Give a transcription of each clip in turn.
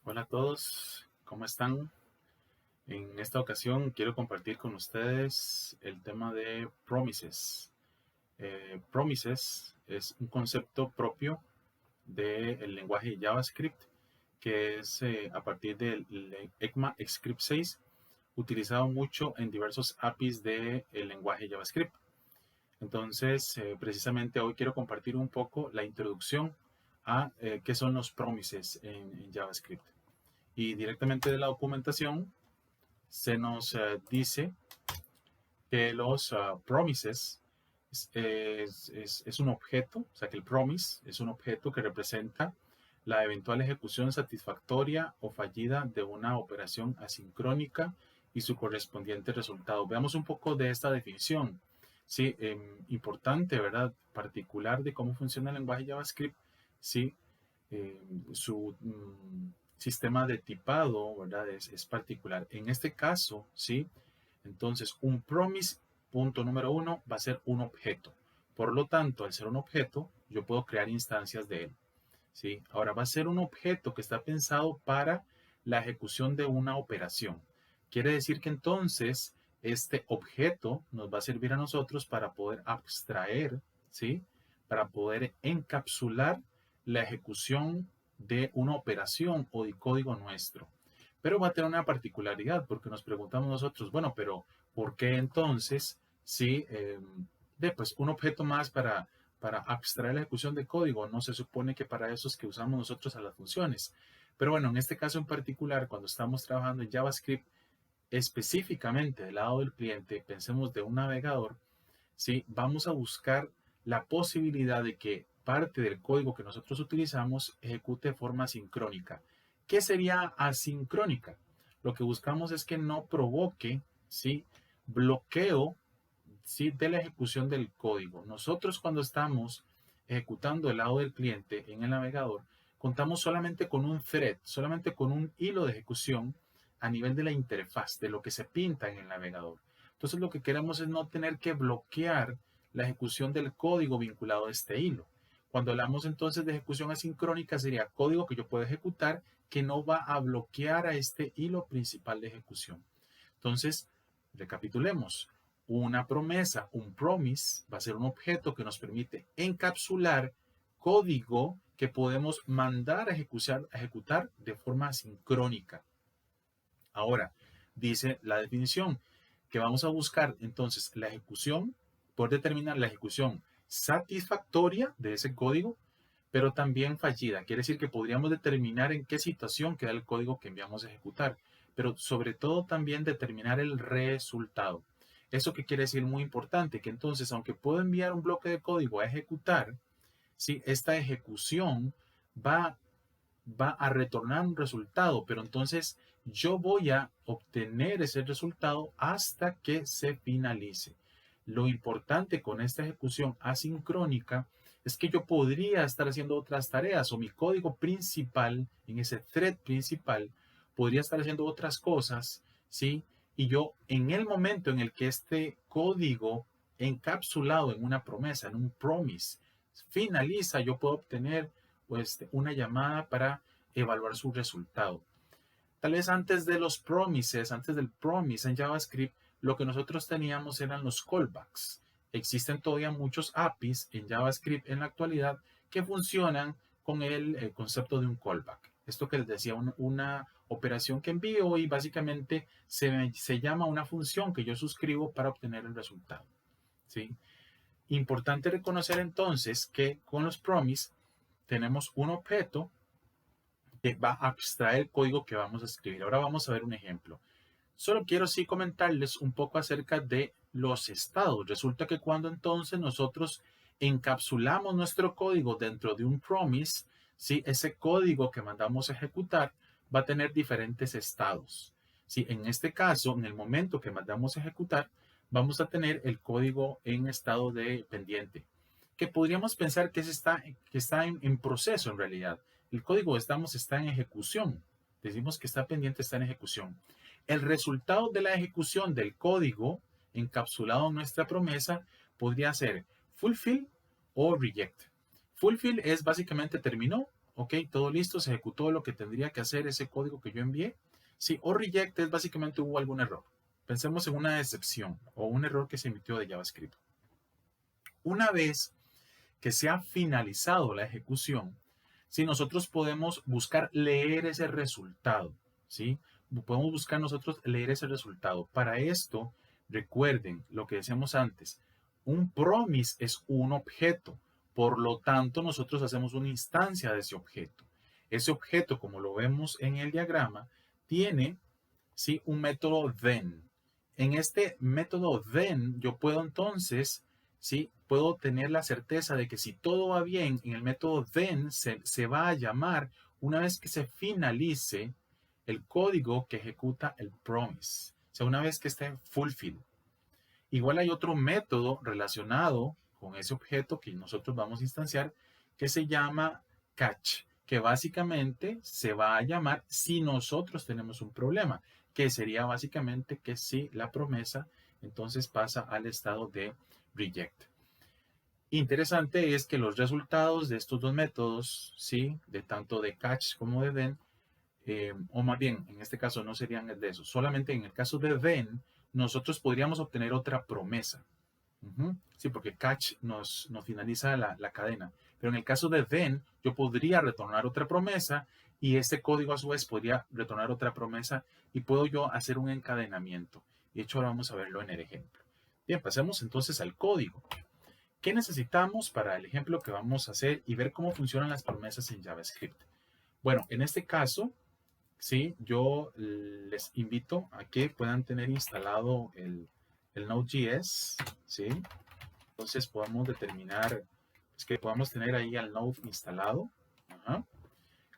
Hola a todos, ¿cómo están? En esta ocasión quiero compartir con ustedes el tema de promises. Promises es un concepto propio del lenguaje JavaScript que es a partir del ECMAScript 6, utilizado mucho en diversos APIs del lenguaje JavaScript. Entonces, precisamente hoy quiero compartir un poco la introducción a qué son los promises en JavaScript. Y directamente de la documentación se nos dice que los promises es un objeto, o sea que el promise es un objeto que representa la eventual ejecución satisfactoria o fallida de una operación asincrónica y su correspondiente resultado. Veamos un poco de esta definición. Sí, importante, ¿verdad? Particular de cómo funciona el lenguaje JavaScript. Sí, su sistema de tipado, ¿verdad? Es particular. En este caso, ¿sí? Entonces, un promise, punto número uno, va a ser un objeto. Por lo tanto, al ser un objeto, yo puedo crear instancias de él, ¿sí? Ahora, va a ser un objeto que está pensado para la ejecución de una operación. Quiere decir que entonces este objeto nos va a servir a nosotros para poder abstraer, ¿sí? Para poder encapsular la ejecución de una operación o de código nuestro. Pero va a tener una particularidad porque nos preguntamos nosotros, bueno, pero ¿por qué entonces si pues un objeto más para abstraer la ejecución de código? No se supone que para eso es que usamos nosotros a las funciones. Pero bueno, en este caso en particular, cuando estamos trabajando en JavaScript, específicamente del lado del cliente, pensemos de un navegador, ¿sí? Vamos a buscar la posibilidad de que parte del código que nosotros utilizamos ejecute de forma sincrónica. ¿Qué sería asincrónica? Lo que buscamos es que no provoque, ¿sí? Bloqueo, ¿sí? De la ejecución del código. Nosotros cuando estamos ejecutando el lado del cliente en el navegador, contamos solamente con un thread, solamente con un hilo de ejecución a nivel de la interfaz, de lo que se pinta en el navegador. Entonces lo que queremos es no tener que bloquear la ejecución del código vinculado a este hilo. Cuando hablamos entonces de ejecución asincrónica, sería código que yo puedo ejecutar que no va a bloquear a este hilo principal de ejecución. Entonces, recapitulemos. Una promesa, un promise, va a ser un objeto que nos permite encapsular código que podemos mandar a ejecutar de forma sincrónica. Ahora, dice la definición que vamos a buscar entonces la ejecución, poder determinar la ejecución satisfactoria de ese código, pero también fallida. Quiere decir que podríamos determinar en qué situación queda el código que enviamos a ejecutar, pero sobre todo también determinar el resultado. ¿Eso qué quiere decir? Muy importante, que entonces, aunque puedo enviar un bloque de código a ejecutar, si esta ejecución va a retornar un resultado, pero entonces yo voy a obtener ese resultado hasta que se finalice. Lo importante con esta ejecución asincrónica es que yo podría estar haciendo otras tareas o mi código principal, en ese thread principal, podría estar haciendo otras cosas, ¿sí? Y yo en el momento en el que este código encapsulado en una promesa, en un promise, finaliza, yo puedo obtener pues, una llamada para evaluar su resultado. Tal vez antes de los promises, antes del promise en JavaScript, lo que nosotros teníamos eran los callbacks. Existen todavía muchos APIs en JavaScript en la actualidad que funcionan con el concepto de un callback. Esto que les decía, una operación que envío y básicamente se llama una función que yo suscribo para obtener el resultado. ¿Sí? Importante reconocer entonces que con los promise tenemos un objeto que va a extraer el código que vamos a escribir. Ahora vamos a ver un ejemplo. Solo quiero sí comentarles un poco acerca de los estados. Resulta que cuando entonces nosotros encapsulamos nuestro código dentro de un promise, ¿sí? Ese código que mandamos a ejecutar va a tener diferentes estados. ¿Sí? En este caso, en el momento que mandamos a ejecutar, vamos a tener el código en estado de pendiente, que podríamos pensar que está en proceso en realidad. El código está en ejecución. Decimos que está pendiente, está en ejecución. El resultado de la ejecución del código encapsulado en nuestra promesa podría ser fulfill o reject. Fulfill es básicamente terminó ok, todo listo, se ejecutó lo que tendría que hacer ese código que yo envié. Sí, o reject es básicamente hubo algún error. Pensemos en una excepción o un error que se emitió de JavaScript. Una vez que se ha finalizado la ejecución, si nosotros podemos buscar leer ese resultado, ¿sí? Podemos buscar nosotros leer ese resultado. Para esto, recuerden lo que decíamos antes, un promise es un objeto, por lo tanto nosotros hacemos una instancia de ese objeto. Ese objeto, como lo vemos en el diagrama, tiene, ¿sí?, un método then. En este método then yo puedo entonces, ¿sí?, puedo tener la certeza de que si todo va bien en el método then se va a llamar una vez que se finalice el código que ejecuta el promise. O sea, una vez que esté fulfilled. Igual hay otro método relacionado con ese objeto que nosotros vamos a instanciar que se llama catch, que básicamente se va a llamar si nosotros tenemos un problema, que sería básicamente que si la promesa entonces pasa al estado de reject. Interesante es que los resultados de estos dos métodos, ¿sí?, de tanto de catch como de then, o más bien, en este caso no serían de eso, solamente en el caso de then, nosotros podríamos obtener otra promesa. Sí, porque catch nos finaliza la cadena. Pero en el caso de then, yo podría retornar otra promesa y este código a su vez podría retornar otra promesa y puedo yo hacer un encadenamiento. Y de hecho ahora vamos a verlo en el ejemplo. Bien, pasemos entonces al código. ¿Qué necesitamos para el ejemplo que vamos a hacer y ver cómo funcionan las promesas en JavaScript? Bueno, en este caso, sí, yo les invito a que puedan tener instalado el Node.js, ¿sí? Entonces podemos determinar pues, que podamos tener ahí al Node instalado. Ajá.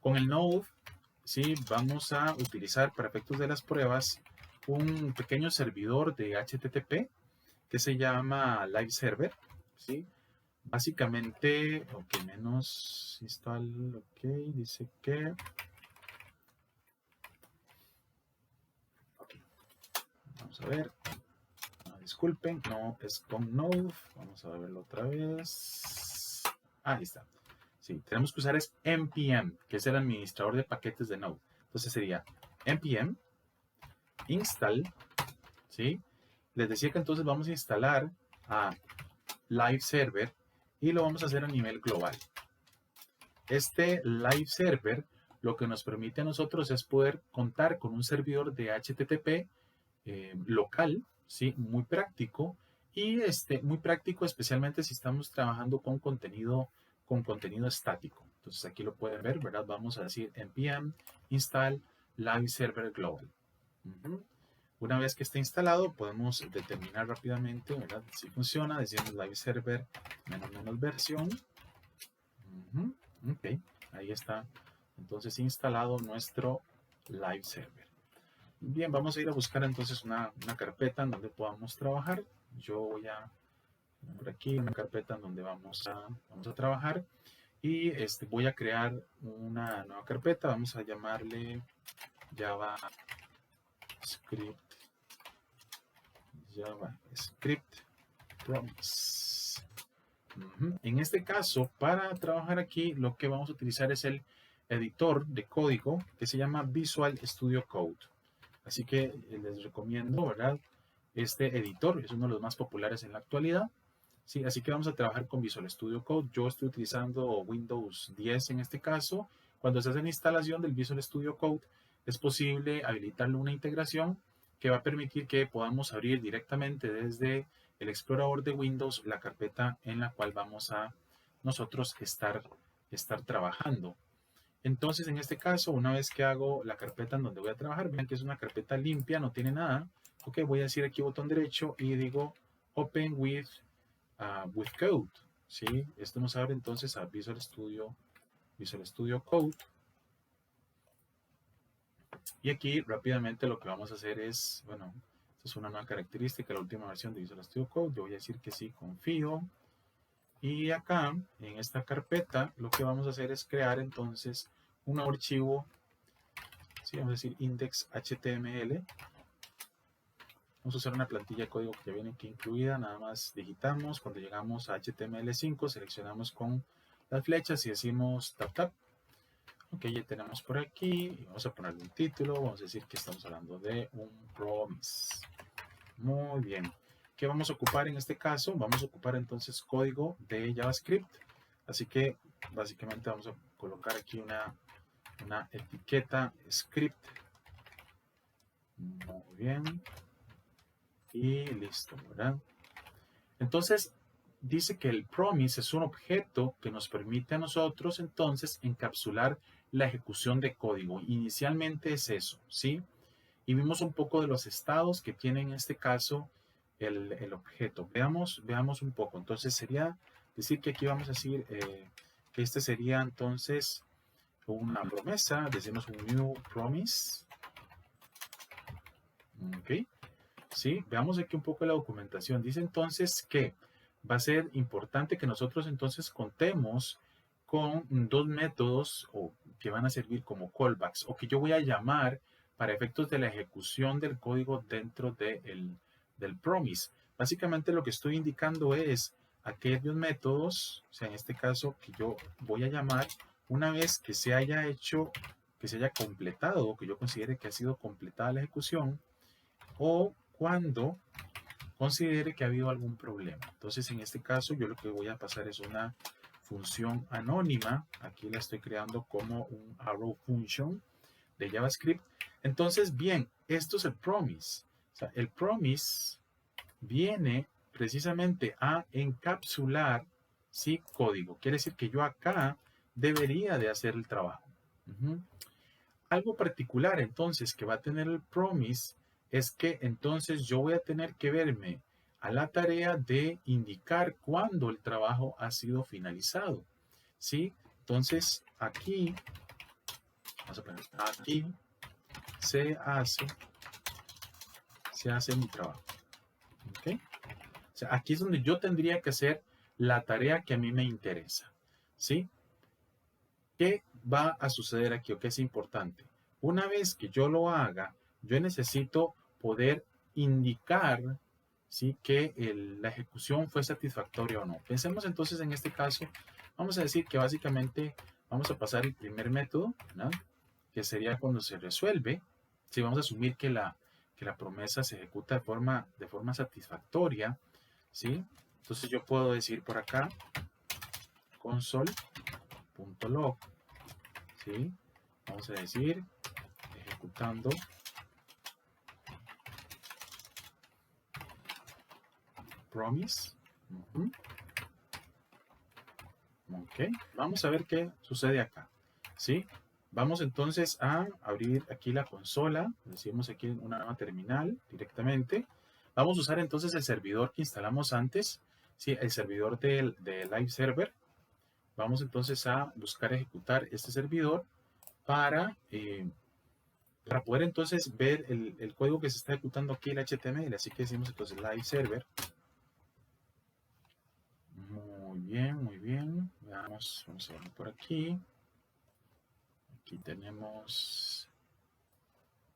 Con el Node, ¿sí?, vamos a utilizar para efectos de las pruebas un pequeño servidor de HTTP que se llama Live Server, ¿sí? Básicamente, ok, menos install, ok, dice que... Okay. Vamos a ver. Disculpen, no es con Node. Vamos a verlo otra vez. Ahí está. Sí, tenemos que usar es npm, que es el administrador de paquetes de Node. Entonces sería npm install, ¿sí? Les decía que entonces vamos a instalar a Live Server y lo vamos a hacer a nivel global. Este Live Server lo que nos permite a nosotros es poder contar con un servidor de HTTP local, ¿sí?, muy práctico y muy práctico especialmente si estamos trabajando con contenido estático. Entonces aquí lo pueden ver, ¿verdad? Vamos a decir npm install live server global. Una vez que esté instalado podemos determinar rápidamente, ¿verdad?, si funciona. Decimos live server menos versión. Ok, ahí está entonces instalado nuestro live server. Bien, vamos a ir a buscar entonces una carpeta en donde podamos trabajar. Yo voy a por aquí una carpeta en donde vamos a trabajar y voy a crear una nueva carpeta. Vamos a llamarle JavaScript Promise. En este caso, para trabajar aquí, lo que vamos a utilizar es el editor de código que se llama Visual Studio Code. Así que les recomiendo, ¿verdad?, este editor es uno de los más populares en la actualidad. Sí, así que vamos a trabajar con Visual Studio Code. Yo estoy utilizando Windows 10 en este caso. Cuando se hace la instalación del Visual Studio Code, es posible habilitarle una integración que va a permitir que podamos abrir directamente desde el explorador de Windows la carpeta en la cual vamos a nosotros estar trabajando. Entonces, en este caso, una vez que hago la carpeta en donde voy a trabajar, vean que es una carpeta limpia, no tiene nada. Ok, voy a decir aquí botón derecho y digo Open with Code. ¿Sí? Esto nos abre entonces a Visual Studio Code. Y aquí rápidamente lo que vamos a hacer es, bueno, esta es una nueva característica, la última versión de Visual Studio Code. Yo voy a decir que sí, confío. Y acá, en esta carpeta, lo que vamos a hacer es crear entonces un archivo, ¿sí?, vamos a decir index.html. Vamos a usar una plantilla de código que ya viene aquí incluida, nada más digitamos. Cuando llegamos a HTML5, seleccionamos con las flechas y decimos tap tap. Ok, ya tenemos por aquí. Y vamos a ponerle un título. Vamos a decir que estamos hablando de un promise. Muy bien. ¿Qué vamos a ocupar en este caso? Vamos a ocupar entonces código de JavaScript. Así que básicamente vamos a colocar aquí una etiqueta script. Muy bien. Y listo, ¿verdad? Entonces, dice que el promise es un objeto que nos permite a nosotros entonces encapsular la ejecución de código. Inicialmente es eso, ¿sí? Y vimos un poco de los estados que tiene en este caso el objeto. Veamos un poco. Entonces sería decir que aquí vamos a decir que este sería entonces una promesa. Decimos un new promise. Ok. Sí, veamos aquí un poco la documentación. Dice entonces que va a ser importante que nosotros entonces contemos con dos métodos que van a servir como callbacks o que yo voy a llamar para efectos de la ejecución del código dentro del promise. Básicamente lo que estoy indicando es aquellos métodos, o sea, en este caso que yo voy a llamar una vez que se haya hecho, que se haya completado, que yo considere que ha sido completada la ejecución, o cuando considere que ha habido algún problema. Entonces, en este caso, yo lo que voy a pasar es una función anónima. Aquí la estoy creando como un arrow function de JavaScript. Entonces, bien, esto es el promise. O sea, el promise viene precisamente a encapsular, ¿sí? Código. Quiere decir que yo acá debería de hacer el trabajo. Algo particular entonces que va a tener el promise es que entonces yo voy a tener que verme a la tarea de indicar cuándo el trabajo ha sido finalizado. ¿Sí? Entonces aquí, vamos a poner aquí, se hace mi trabajo. ¿Ok? O sea, aquí es donde yo tendría que hacer la tarea que a mí me interesa. ¿Sí? ¿Qué va a suceder aquí o qué es importante? Una vez que yo lo haga, yo necesito poder indicar, ¿sí?, que la ejecución fue satisfactoria o no. Pensemos entonces en este caso, vamos a decir que básicamente vamos a pasar el primer método, ¿no?, que sería cuando se resuelve. Si vamos a asumir que la promesa se ejecuta de forma satisfactoria, ¿sí? Entonces yo puedo decir por acá console.log, ¿sí? Vamos a decir ejecutando promise. Ok, vamos a ver qué sucede acá, ¿sí? Vamos entonces a abrir aquí la consola, decimos aquí una nueva terminal directamente. Vamos a usar entonces el servidor que instalamos antes, ¿sí? El servidor de Live Server. Vamos entonces a buscar ejecutar este servidor para poder entonces ver el código que se está ejecutando aquí, el HTML. Así que decimos entonces Live Server. Muy bien, muy bien. Veamos, vamos a ver por aquí. Aquí tenemos,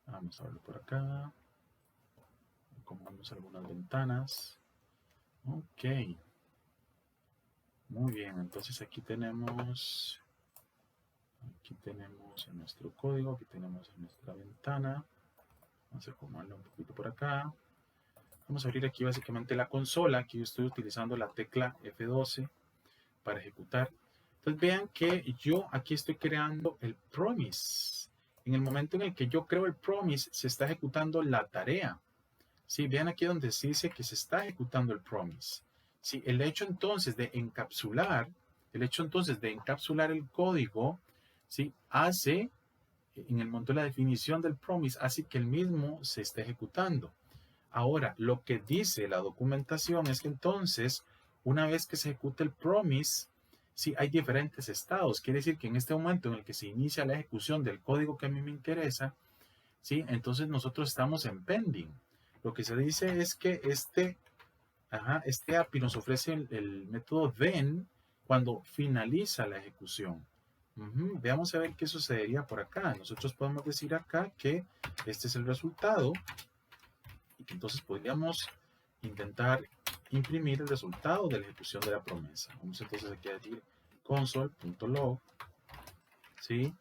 vamos a verlo por acá. Acomodamos algunas ventanas. Ok. Muy bien, entonces aquí tenemos nuestro código, aquí tenemos nuestra ventana. Vamos a acomodarlo un poquito por acá. Vamos a abrir aquí básicamente la consola. Aquí yo estoy utilizando la tecla F12 para ejecutar. Entonces vean que yo aquí estoy creando el promise. En el momento en el que yo creo el promise, se está ejecutando la tarea. ¿Sí? Vean aquí donde se dice que se está ejecutando el promise. ¿Sí? El hecho entonces de encapsular el código, ¿sí?, hace, en el momento de la definición del promise, hace que el mismo se esté ejecutando. Ahora, lo que dice la documentación es que entonces, una vez que se ejecuta el promise, sí, hay diferentes estados. Quiere decir que en este momento en el que se inicia la ejecución del código que a mí me interesa, sí, entonces nosotros estamos en pending. Lo que se dice es que este API nos ofrece el método then cuando finaliza la ejecución. Veamos a ver qué sucedería por acá. Nosotros podemos decir acá que este es el resultado y que entonces podríamos intentar imprimir el resultado de la ejecución de la promesa. Vamos entonces aquí a decir console.log, ¿sí?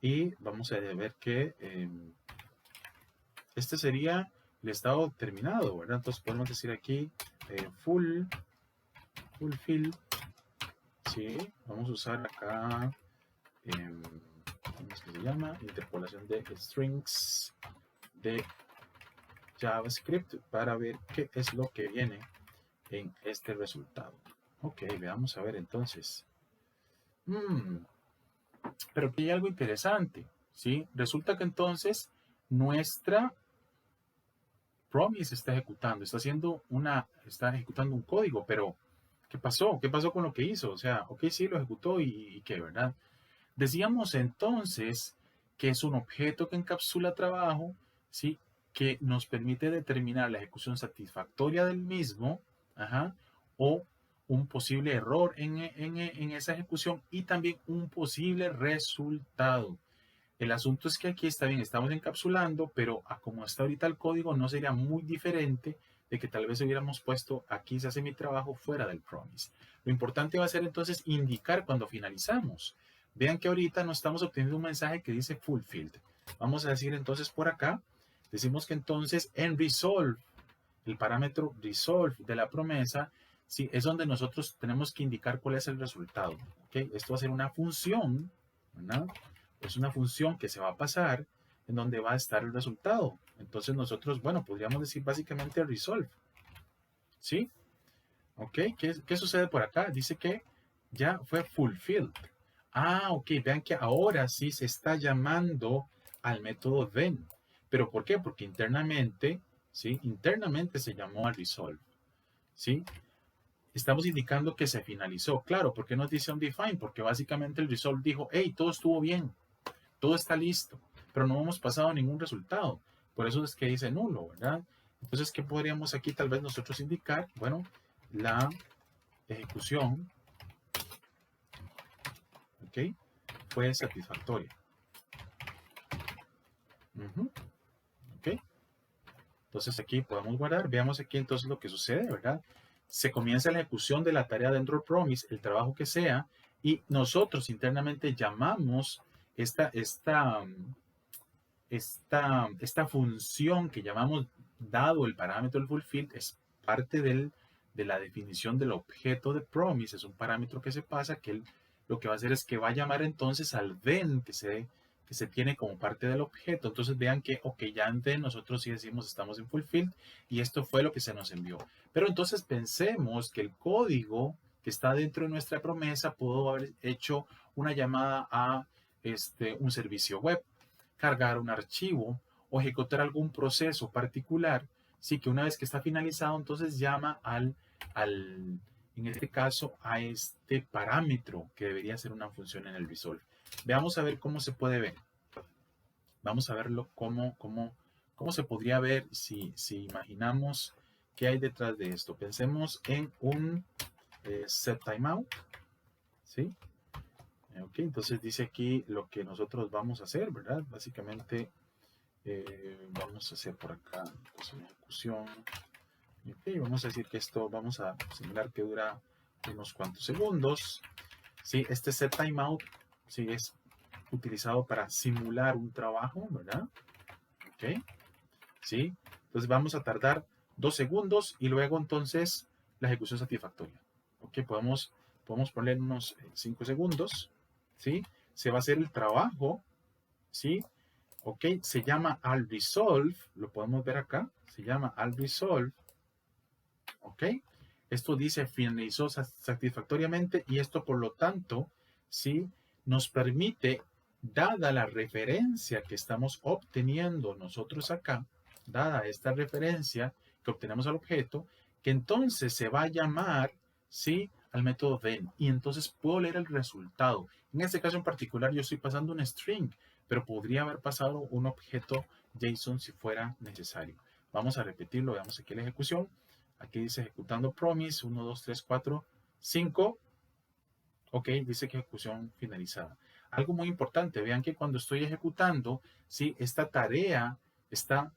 y vamos a ver que este sería el estado terminado, ¿verdad? Entonces podemos decir aquí fulfill, ¿sí? Vamos a usar acá, ¿cómo es que se llama? Interpolación de strings de JavaScript para ver qué es lo que viene en este resultado. Ok, veamos a ver entonces. Pero aquí hay algo interesante, ¿sí? Resulta que entonces nuestra promise está ejecutando, está ejecutando un código, pero ¿qué pasó? ¿Qué pasó con lo que hizo? O sea, ok, sí, lo ejecutó y ¿qué, verdad? Decíamos entonces que es un objeto que encapsula trabajo, ¿sí? Que nos permite determinar la ejecución satisfactoria del mismo, ajá, o un posible error en esa ejecución y también un posible resultado. El asunto es que aquí está bien, estamos encapsulando, pero a como está ahorita el código no sería muy diferente de que tal vez hubiéramos puesto aquí se hace mi trabajo fuera del promise. Lo importante va a ser entonces indicar cuando finalizamos. Vean que ahorita no estamos obteniendo un mensaje que dice fulfilled. Vamos a decir entonces por acá, decimos que entonces en resolve, el parámetro resolve de la promesa, sí, es donde nosotros tenemos que indicar cuál es el resultado. ¿Okay? Esto va a ser una función, ¿verdad? Es una función que se va a pasar en donde va a estar el resultado. Entonces nosotros, bueno, podríamos decir básicamente resolve. ¿Sí? ¿Ok? ¿Qué sucede por acá? Dice que ya fue fulfilled. Ah, ok. Vean que ahora sí se está llamando al método then. ¿Pero por qué? Porque internamente, ¿sí? Internamente se llamó al resolve. ¿Sí? Estamos indicando que se finalizó. Claro, ¿por qué nos dice undefined? Porque básicamente el resolve dijo, hey, todo estuvo bien. Todo está listo, pero no hemos pasado ningún resultado. Por eso es que dice nulo, ¿verdad? Entonces, ¿qué podríamos aquí tal vez nosotros indicar? Bueno, la ejecución, ¿ok? Fue satisfactoria. ¿Ok? Entonces aquí podemos guardar. Veamos aquí entonces lo que sucede, ¿verdad? Se comienza la ejecución de la tarea dentro del promise, el trabajo que sea, y nosotros internamente llamamos esta función que llamamos dado el parámetro del fulfill es parte de la definición del objeto de promise. Es un parámetro que se pasa que lo que va a hacer es que va a llamar entonces al then que se tiene como parte del objeto. Entonces vean que, ok, ya en then nosotros sí decimos estamos en fulfill y esto fue lo que se nos envió. Pero entonces pensemos que el código que está dentro de nuestra promesa pudo haber hecho una llamada a un servicio web, cargar un archivo o ejecutar algún proceso particular, sí que una vez que está finalizado, entonces llama en este caso, a este parámetro que debería ser una función en el resolve. Veamos a ver cómo se puede ver. Vamos a verlo cómo se podría ver si imaginamos qué hay detrás de esto. Pensemos en un set timeout, ¿sí? Ok, entonces dice aquí lo que nosotros vamos a hacer, ¿verdad? Básicamente vamos a hacer por acá pues, una ejecución. Okay, vamos a decir que esto vamos a simular que dura unos cuantos segundos. ¿Sí? Este set timeout ¿sí? Es utilizado para simular un trabajo, ¿verdad? Ok, ¿sí? Entonces vamos a tardar 2 segundos y luego entonces la ejecución satisfactoria. Ok, podemos poner unos 5 segundos, ¿sí? Se va a hacer el trabajo, ¿sí? Ok, se llama al resolve, lo podemos ver acá, se llama al resolve, ok. Esto dice finalizó satisfactoriamente y esto por lo tanto, sí, nos permite, dada la referencia que estamos obteniendo nosotros acá, dada esta referencia que obtenemos al objeto, que entonces se va a llamar, sí, al método then y entonces puedo leer el resultado. En este caso en particular yo estoy pasando un string, pero podría haber pasado un objeto JSON si fuera necesario. Vamos a repetirlo, veamos aquí la ejecución. Aquí dice ejecutando promise, 1, 2, 3, 4, 5. Ok, dice que ejecución finalizada. Algo muy importante, vean que cuando estoy ejecutando, ¿sí? Esta tarea está,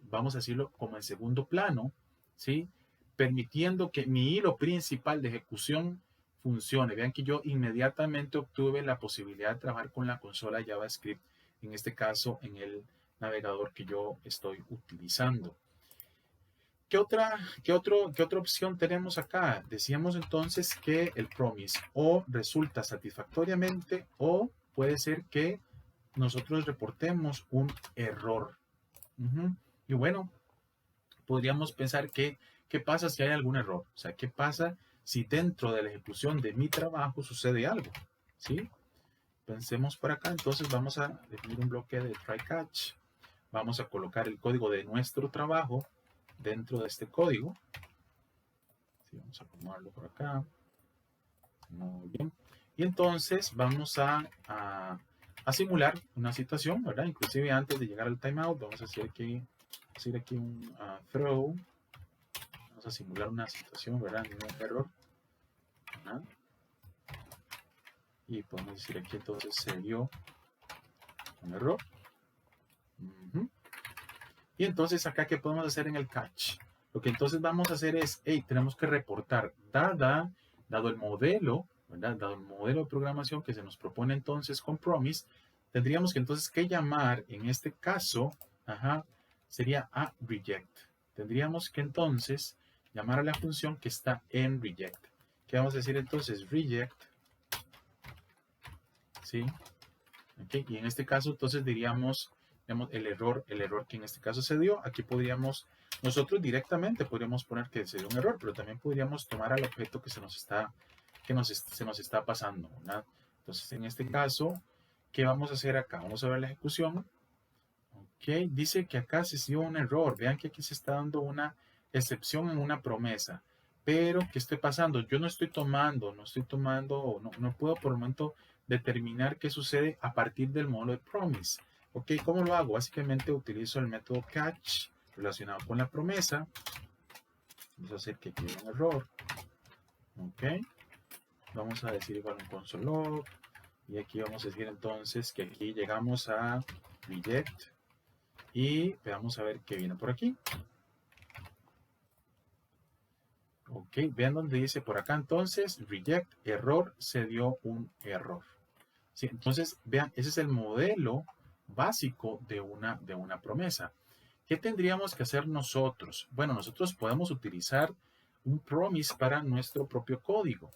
vamos a decirlo, como en segundo plano, ¿sí? Permitiendo que mi hilo principal de ejecución funcione. Vean que yo inmediatamente obtuve la posibilidad de trabajar con la consola JavaScript, en este caso en el navegador que yo estoy utilizando. ¿Qué otra opción tenemos acá? Decíamos entonces que el promise o resulta satisfactoriamente o puede ser que nosotros reportemos un error. Y bueno, podríamos pensar que, ¿qué pasa si hay algún error? O sea, ¿qué pasa si dentro de la ejecución de mi trabajo sucede algo? ¿Sí? Pensemos por acá, entonces vamos a definir un bloque de try catch. Vamos a colocar el código de nuestro trabajo dentro de este código. Sí, vamos a acomodarlo por acá. Muy bien. Y entonces vamos a simular una situación, ¿verdad? Inclusive antes de llegar al timeout, vamos a hacer aquí un throw. Vamos a simular una situación, ¿verdad? Un error. ¿Verdad? Y podemos decir aquí entonces se dio un error. Y entonces acá, ¿qué podemos hacer en el catch? Lo que entonces vamos a hacer es, tenemos que reportar, dado el modelo, ¿verdad? Dado el modelo de programación que se nos propone entonces con promise, tendríamos que entonces que llamar, en este caso, sería a reject. Tendríamos que entonces llamar a la función que está en reject. ¿Qué vamos a decir entonces? Reject, ¿sí? Okay. Y en este caso entonces diríamos el error que en este caso se dio. Aquí nosotros directamente podríamos poner que se dio un error, pero también podríamos tomar al objeto que se nos está pasando, ¿verdad? Entonces en este caso, ¿qué vamos a hacer acá? Vamos a ver la ejecución. Ok, dice que acá se dio un error. Vean que aquí se está dando una excepción en una promesa. Pero, ¿qué estoy pasando? Yo no puedo por el momento determinar qué sucede a partir del módulo de promise. Ok, ¿cómo lo hago? Básicamente utilizo el método catch relacionado con la promesa. Vamos a hacer que quede un error. Ok, vamos a decir igual un console log. Y aquí vamos a decir entonces que aquí llegamos a reject. Y vamos a ver qué viene por aquí. Ok, vean donde dice por acá entonces, reject, error, se dio un error. ¿Sí? Entonces, vean, ese es el modelo básico de una promesa. ¿Qué tendríamos que hacer nosotros? Bueno, nosotros podemos utilizar un promise para nuestro propio código,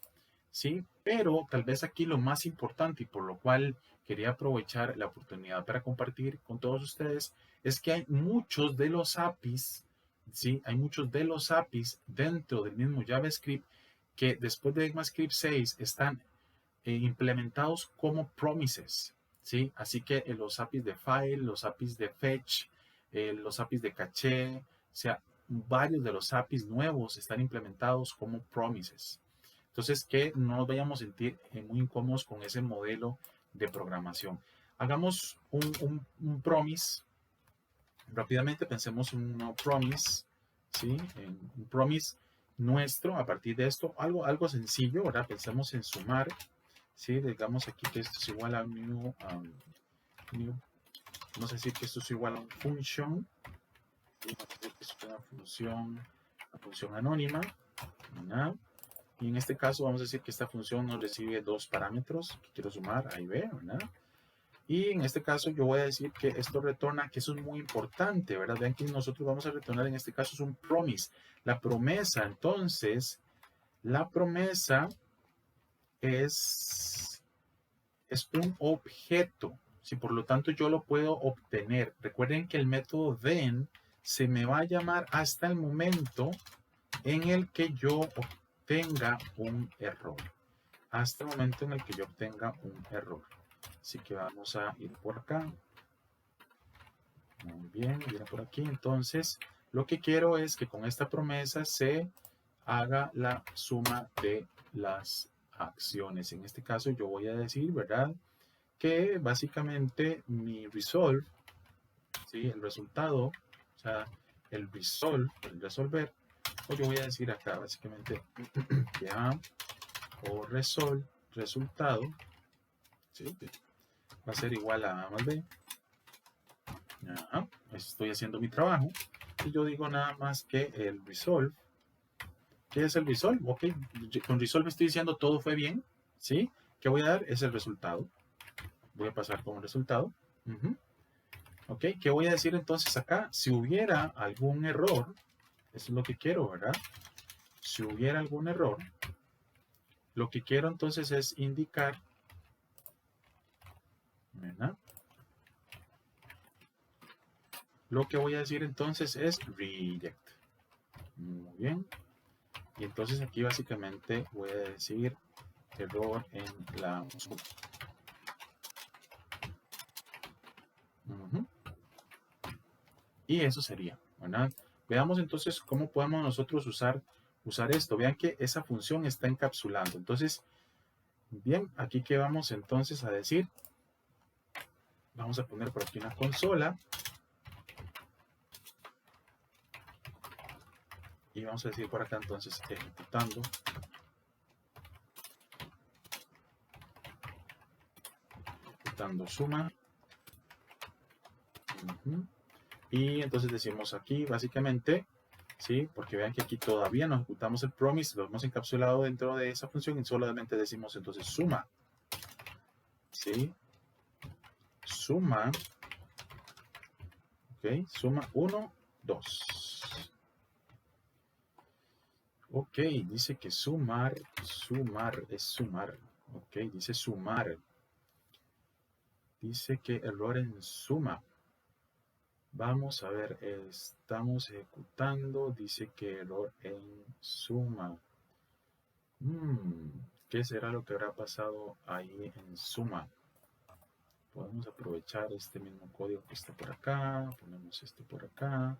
¿sí? Pero tal vez aquí lo más importante y por lo cual quería aprovechar la oportunidad para compartir con todos ustedes es que hay muchos de los APIs, ¿sí? Hay muchos de los APIs dentro del mismo JavaScript que después de ECMAScript 6 están implementados como promises, ¿sí? Así que los APIs de file, los APIs de fetch, los APIs de caché, o sea, varios de los APIs nuevos están implementados como promises. Entonces, que no nos vayamos a sentir muy incómodos con ese modelo de programación. Hagamos un promise. Rápidamente pensemos en un promise, ¿sí? En un promise nuestro a partir de esto. Algo sencillo, ¿verdad? Pensemos en sumar, ¿sí? Digamos aquí que esto es igual a new. Vamos a decir que esto es igual a un function. ¿Sí? Vamos a decir que esto es una función anónima, ¿verdad? Y en este caso vamos a decir que esta función nos recibe dos parámetros que quiero sumar, A y B, ¿verdad? Y en este caso yo voy a decir que esto retorna, que eso es muy importante, ¿verdad? Vean que nosotros vamos a retornar, en este caso es un promise. La promesa, entonces, la promesa es un objeto. Si por lo tanto yo lo puedo obtener. Recuerden que el método then se me va a llamar hasta el momento en el que yo obtenga un error. Hasta el momento en el que yo obtenga un error. Así que vamos a ir por acá. Muy bien, viene por aquí. Entonces, lo que quiero es que con esta promesa se haga la suma de las acciones. En este caso yo voy a decir, ¿verdad? Que básicamente mi resolve, ¿sí? El resultado, o sea, el resolver, o yo voy a decir acá básicamente ya o resultado, ¿sí? Va a ser igual a A más B. Estoy haciendo mi trabajo y yo digo nada más que el resolve, ¿Qué es el resolve? Ok, con resolve estoy diciendo todo fue bien, ¿sí? ¿Qué voy a dar? Es el resultado. Voy a pasar como resultado. Ok, ¿qué voy a decir entonces acá? Si hubiera algún error, eso es lo que quiero, ¿verdad? Si hubiera algún error, lo que quiero entonces es indicar, ¿verdad? Lo que voy a decir entonces es reject. Muy bien. Y entonces aquí básicamente voy a decir error en la suma. Y eso sería, ¿verdad? Veamos entonces cómo podemos nosotros usar esto. Vean que esa función está encapsulando. Entonces, bien, aquí que vamos entonces a decir, vamos a poner por aquí una consola. Y vamos a decir por acá entonces ejecutando suma. Y entonces decimos aquí básicamente, ¿sí? Porque vean que aquí todavía no ejecutamos el promise, lo hemos encapsulado dentro de esa función y solamente decimos entonces suma, ¿sí? Suma, ok, suma 1, 2. Ok, dice que sumar es sumar, ok, dice sumar. Dice que error en suma. Vamos a ver, estamos ejecutando, dice que error en suma. ¿Qué será lo que habrá pasado ahí en suma? Podemos aprovechar este mismo código que está por acá, ponemos este por acá.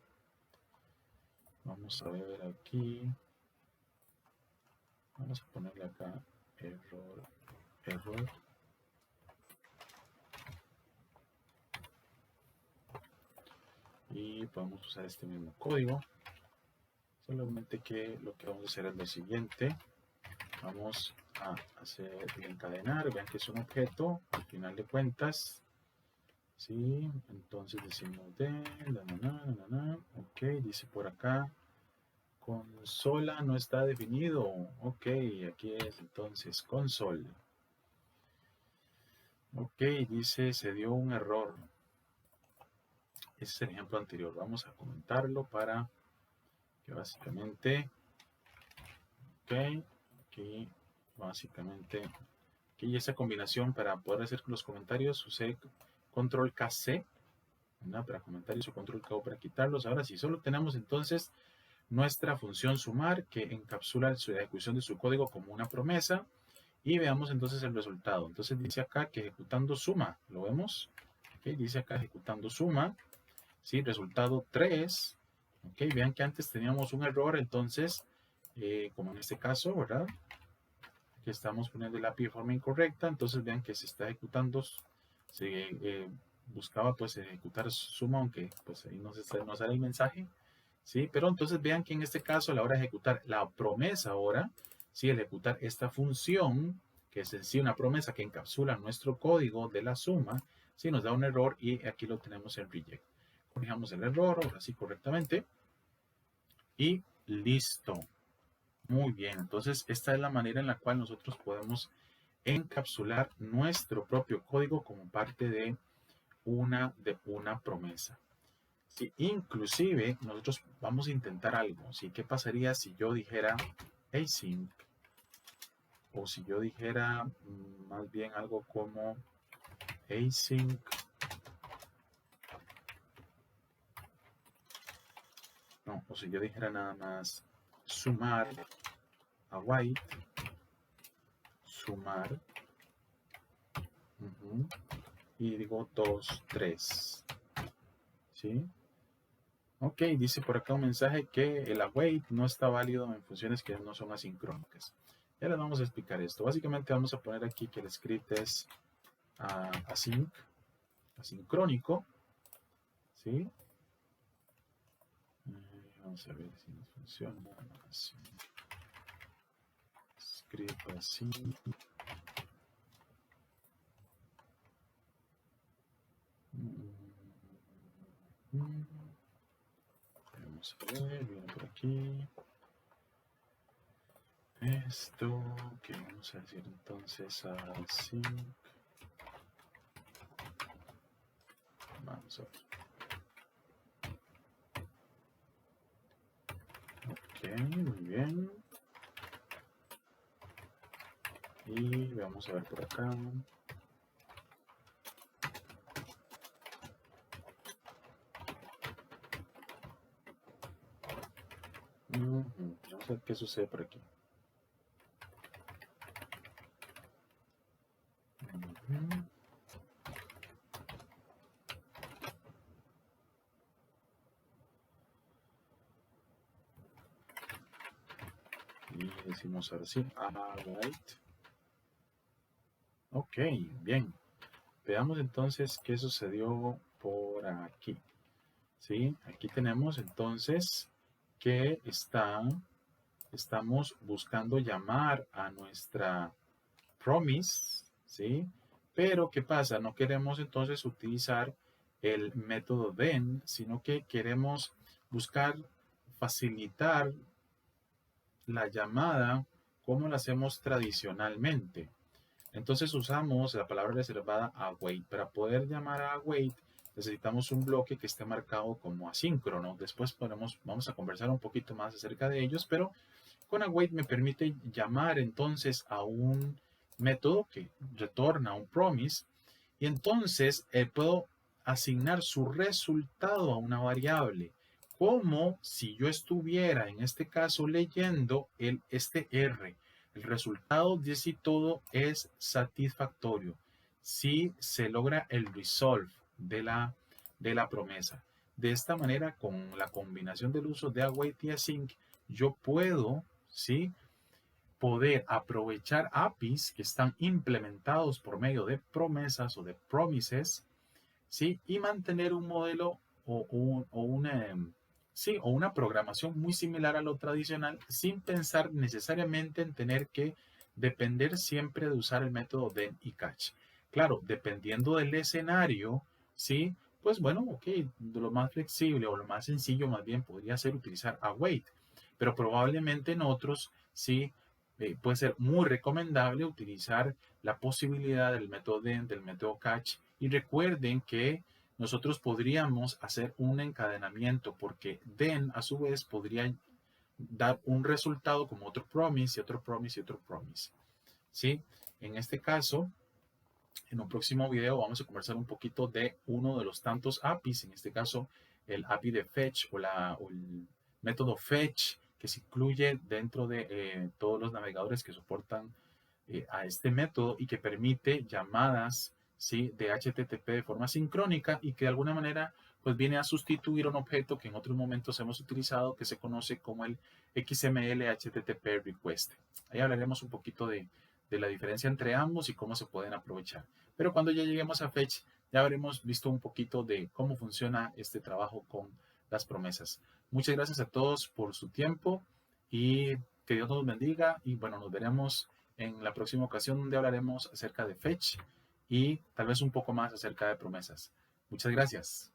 Vamos a ver aquí. Vamos a ponerle acá error. Y podemos usar este mismo código. Solamente que lo que vamos a hacer es lo siguiente. Vamos a hacer el encadenar. Vean que es un objeto. Al final de cuentas. Sí, entonces decimos de ok, dice por acá consola no está definido. Ok, aquí es entonces console. Ok, dice se dio un error. Ese es el ejemplo anterior. Vamos a comentarlo para que básicamente, ok, aquí básicamente, aquí esa combinación para poder hacer los comentarios usé control KC, ¿verdad? Para comentarios o control K para quitarlos. Ahora sí, solo tenemos entonces nuestra función sumar que encapsula la ejecución de su código como una promesa y veamos entonces el resultado. Entonces dice acá que ejecutando suma, ¿lo vemos? Okay, dice acá ejecutando suma, ¿sí? Resultado 3. Ok, vean que antes teníamos un error, entonces, como en este caso, ¿verdad? Que estamos poniendo el API de forma incorrecta, entonces vean que se está ejecutando, se buscaba pues ejecutar suma, aunque pues ahí no sale el mensaje, ¿sí? Pero entonces vean que en este caso a la hora de ejecutar la promesa ahora, ¿sí? Ejecutar esta función, que es en sí una promesa que encapsula nuestro código de la suma, ¿sí? Nos da un error y aquí lo tenemos en reject. Corrijamos el error, ahora sí correctamente. Y listo. Muy bien, entonces esta es la manera en la cual nosotros podemos encapsular nuestro propio código como parte de una promesa. Sí, inclusive nosotros vamos a intentar algo. ¿Sí? ¿Qué pasaría si yo dijera async? O si yo dijera más bien algo como async. No, o si yo dijera nada más sumar await. Sumar. Y digo 2, 3. ¿Sí? Ok, dice por acá un mensaje que el await no está válido en funciones que no son asincrónicas. Ya les vamos a explicar esto. Básicamente vamos a poner aquí que el script es asincrónico. ¿Sí? Vamos a ver si nos funciona. Script así. Vamos a ver, viene por aquí. esto que vamos a decir entonces así. Vamos a ver. Ok, muy bien. Y vamos a ver por acá. Vamos a ver qué sucede por aquí. Y decimos ahora sí, alright. Ok, bien. Veamos entonces qué sucedió por aquí. ¿Sí? Aquí tenemos entonces que estamos buscando llamar a nuestra promise, ¿sí? Pero ¿qué pasa? No queremos entonces utilizar el método then, sino que queremos buscar facilitar la llamada como la hacemos tradicionalmente. Entonces usamos la palabra reservada await. Para poder llamar a await necesitamos un bloque que esté marcado como asíncrono. Después vamos a conversar un poquito más acerca de ellos, pero con await me permite llamar entonces a un método que retorna un promise y entonces puedo asignar su resultado a una variable, como si yo estuviera en este caso leyendo este R. El resultado de si todo es satisfactorio, si se logra el resolve de la promesa. De esta manera, con la combinación del uso de await y async, yo puedo, ¿sí?, poder aprovechar APIs que están implementados por medio de promesas o de promises, ¿sí?, y mantener un modelo sí, o una programación muy similar a lo tradicional sin pensar necesariamente en tener que depender siempre de usar el método then y catch. Claro, dependiendo del escenario, ¿sí? Pues bueno, ok, lo más flexible o lo más sencillo más bien podría ser utilizar await, pero probablemente en otros sí puede ser muy recomendable utilizar la posibilidad del método then, del método catch, y recuerden que nosotros podríamos hacer un encadenamiento porque then a su vez podría dar un resultado como otro promise y otro promise y otro promise. ¿Sí? En este caso, en un próximo video vamos a conversar un poquito de uno de los tantos APIs, en este caso el API de fetch o el método fetch que se incluye dentro de todos los navegadores que soportan a este método y que permite llamadas, ¿sí?, de HTTP de forma sincrónica y que de alguna manera pues viene a sustituir un objeto que en otros momentos hemos utilizado que se conoce como el XML HTTP request. Ahí hablaremos un poquito de la diferencia entre ambos y cómo se pueden aprovechar. Pero cuando ya lleguemos a Fetch ya habremos visto un poquito de cómo funciona este trabajo con las promesas. Muchas gracias a todos por su tiempo y que Dios nos bendiga y bueno, nos veremos en la próxima ocasión donde hablaremos acerca de Fetch y tal vez un poco más acerca de promesas. Muchas gracias.